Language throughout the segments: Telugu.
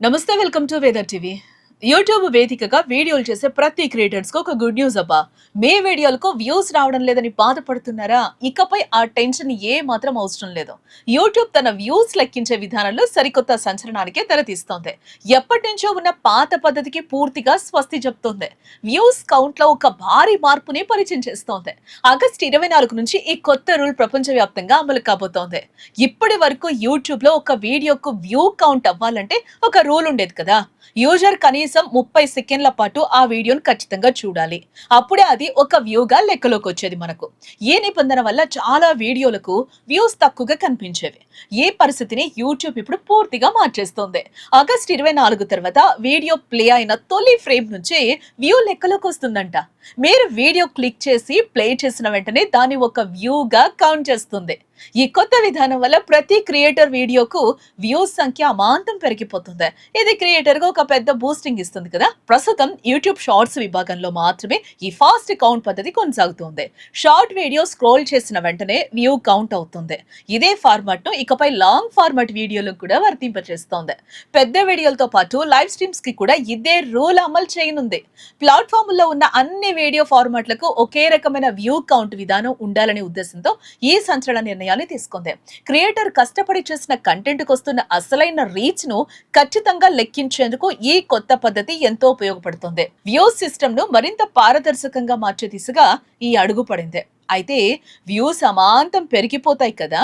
నమస్తే, welcome to whether TV. YouTube వేదికగా వీడియోలు చేసే ప్రతి క్రియేటర్స్ కు ఒక గుడ్ న్యూస్ అబ్బా. మీ వీడియోలకు వ్యూస్ రావడం లేదని బాధపడుతున్నారా? ఇకపై ఆ టెన్షన్ ఏ మాత్రం అవసరం లేదు. యూట్యూబ్ తన వ్యూస్ లెక్కించే విధానంలో సరికొత్త సంచలనానికే తెరతీస్తోంది. ఎప్పటి నుంచో ఉన్న పాత పద్ధతికి పూర్తిగా స్వస్తి చెప్తోంది. వ్యూస్ కౌంట్ లో ఒక భారీ మార్పుని పరిచయం చేస్తోంది. ఆగస్టు 24 నుంచి ఈ కొత్త రూల్ ప్రపంచవ్యాప్తంగా అమలు కాబోతోంది. ఇప్పటి వరకు యూట్యూబ్ లో ఒక వీడియోకు వ్యూ కౌంట్ అవ్వాలంటే ఒక రూల్ ఉండేది కదా. యూజర్ కనీసం 30 సెకండ్ల పాటు ఆ వీడియోను ఖచ్చితంగా చూడాలి. అప్పుడే అది ఒక వ్యూగా లెక్కలోకి వచ్చేది మనకు. ఈ నిబంధన వల్ల చాలా వీడియోలకు వ్యూస్ తక్కువగా కనిపించేవి. ఈ పరిస్థితిని యూట్యూబ్ ఇప్పుడు పూర్తిగా మార్చేస్తోంది. ఆగస్టు 24 తర్వాత వీడియో ప్లే అయిన తొలి ఫ్రేమ్ నుంచి వ్యూ లెక్కలోకి వస్తుందంట. మీరు వీడియో క్లిక్ చేసి ప్లే చేసిన వెంటనే దాన్ని ఒక వ్యూగా కౌంట్ చేస్తుంది. ఈ కొత్త విధానం వల్ల ప్రతి క్రియేటర్ వీడియోకు వ్యూస్ సంఖ్య అమాంతం పెరిగిపోతుంది. ఇది క్రియేటర్ గా ఒక పెద్ద బూస్టింగ్ ఇస్తుంది కదా. ప్రస్తుతం యూట్యూబ్ షార్ట్స్ విభాగంలో మాత్రమే ఈ ఫాస్ట్ కౌంట్ పద్ధతి కొనసాగుతుంది. షార్ట్ వీడియో స్క్రోల్ చేసిన వెంటనే వ్యూ కౌంట్ అవుతుంది. ఇదే ఫార్మాట్ ను ఇకపై లాంగ్ ఫార్మాట్ వీడియోలకు కూడా వర్తింపజేస్తోంది. పెద్ద వీడియోలతో పాటు లైవ్ స్ట్రీమ్స్ కి కూడా ఇదే రూల్ అమలు చేయనుంది. ప్లాట్ఫామ్ లో ఉన్న అన్ని వీడియో ఫార్మాట్లకు ఒకే రకమైన వ్యూ కౌంట్ విధానం ఉండాలనే ఉద్దేశంతో ఈ సంచలన నిర్ణయాన్ని తీసుకుంది. క్రియేటర్ కష్టపడి చేసిన కంటెంట్ కు వస్తున్న అసలైన రీచ్ ను ఖచ్చితంగా లెక్కించేందుకు ఈ కొత్త పద్ధతి ఎంతో ఉపయోగపడుతుంది. వ్యూస్ సిస్టమ్ ను మరింత పారదర్శకంగా మార్చే దిశగా ఈ అడుగు పడింది. అయితే వ్యూస్ అమాంతం పెరిగిపోతాయి కదా,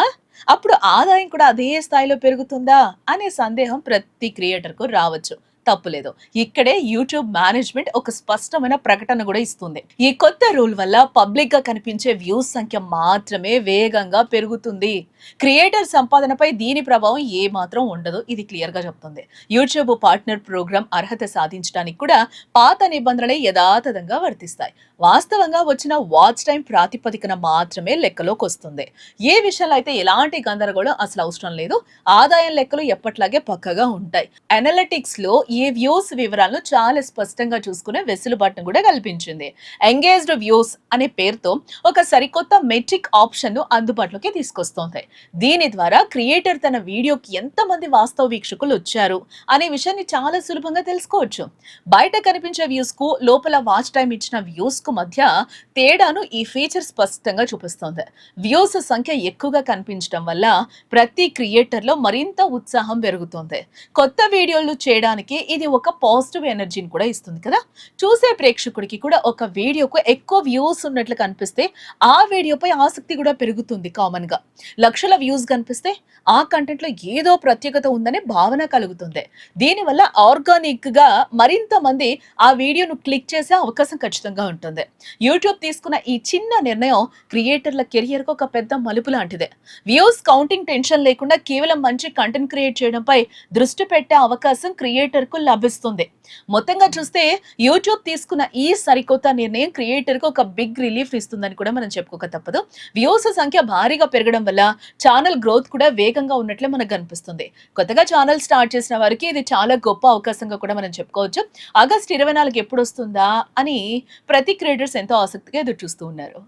అప్పుడు ఆదాయం కూడా అదే స్థాయిలో పెరుగుతుందా అనే సందేహం ప్రతి క్రియేటర్ కు రావచ్చు. తప్పులేదు. ఇక్కడే యూట్యూబ్ మేనేజ్మెంట్ ఒక స్పష్టమైన ప్రకటన కూడా ఇస్తుంది. ఈ కొత్త రూల్ వల్ల పబ్లిక్ గా కనిపించే వ్యూస్ సంఖ్య మాత్రమే వేగంగా పెరుగుతుంది. క్రియేటర్ సంపాదనపై దీని ప్రభావం ఏ మాత్రం ఉండదు. ఇది క్లియర్ గా చెప్తుంది. యూట్యూబ్ పార్ట్నర్ ప్రోగ్రామ్ అర్హత సాధించడానికి కూడా పాత నిబంధనలే యథాతథంగా వర్తిస్తాయి. వాస్తవంగా వచ్చిన వాచ్ టైం ప్రాతిపదికన మాత్రమే లెక్కలోకి వస్తుంది. ఏ విషయంలో అయితే ఎలాంటి గందరగోళం అసలు అవసరం లేదు. ఆదాయం లెక్కలు ఎప్పట్లాగే పక్కగా ఉంటాయి. అనలిటిక్స్ లో ఈ వ్యూస్ వివరాలను చాలా స్పష్టంగా చూసుకునే వెసులుబాటును కూడా కల్పించింది. ఎంగేజ్డ్ వ్యూస్ అనే పేరుతో ఒక సరికొత్త మెట్రిక్ ఆప్షన్ ను అందుబాటులోకి తీసుకొస్తోంది. దీని ద్వారా క్రియేటర్ తన వీడియోకి ఎంతమంది వాస్తవ వీక్షకులు వచ్చారు అనే విషయాన్ని చాలా సులభంగా తెలుసుకోవచ్చు. బయట కనిపించే వ్యూస్ కు లోపల వాచ్ టైం ఇచ్చిన వ్యూస్ కు మధ్య తేడాను ఈ ఫీచర్ స్పష్టంగా చూపిస్తోంది. వ్యూస్ సంఖ్య ఎక్కువగా కనిపించడం వల్ల ప్రతి క్రియేటర్ లో మరింత ఉత్సాహం పెరుగుతోంది. కొత్త వీడియోలు చేయడానికి ఇది ఒక పాజిటివ్ ఎనర్జీని కూడా ఇస్తుంది కదా. చూసే ప్రేక్షకుడికి కూడా ఒక వీడియోకు ఎక్కువ వ్యూస్ ఉన్నట్లు కనిపిస్తే ఆ వీడియోపై ఆసక్తి కూడా పెరుగుతుంది. కామన్ గా లక్షల వ్యూస్ కనిపిస్తే ఆ కంటెంట్ లో ఏదో ప్రత్యేకత ఉందనే భావన కలుగుతుంది. దీనివల్ల ఆర్గానిక్ గా మరింత మంది ఆ వీడియోను క్లిక్ చేసే అవకాశం ఖచ్చితంగా ఉంటుంది. యూట్యూబ్ తీసుకున్న ఈ చిన్న నిర్ణయం క్రియేటర్ల కెరియర్ కు ఒక పెద్ద మలుపు లాంటిదే. వ్యూస్ కౌంటింగ్ టెన్షన్ లేకుండా కేవలం మంచి కంటెంట్ క్రియేట్ చేయడంపై దృష్టి పెట్టే అవకాశం క్రియేటర్ కు లభిస్తుంది. మొత్తంగా చూస్తే యూట్యూబ్ తీసుకున్న ఈ సరికొత్త నిర్ణయం క్రియేటర్ కు ఒక బిగ్ రిలీఫ్ ఇస్తుందని కూడా మనం చెప్పుకోక తప్పదు. వ్యూస్ సంఖ్య భారీగా పెరగడం వల్ల ఛానల్ గ్రోత్ కూడా వేగంగా ఉన్నట్లే మనకు కనిపిస్తుంది. కొత్తగా ఛానల్ స్టార్ట్ చేసిన వారికి ఇది చాలా గొప్ప అవకాశంగా కూడా మనం చెప్పుకోవచ్చు. ఆగస్టు 24 ఎప్పుడు వస్తుందా అని ప్రతి క్రియేటర్స్ ఎంతో ఆసక్తిగా ఎదురు చూస్తూ ఉన్నారు.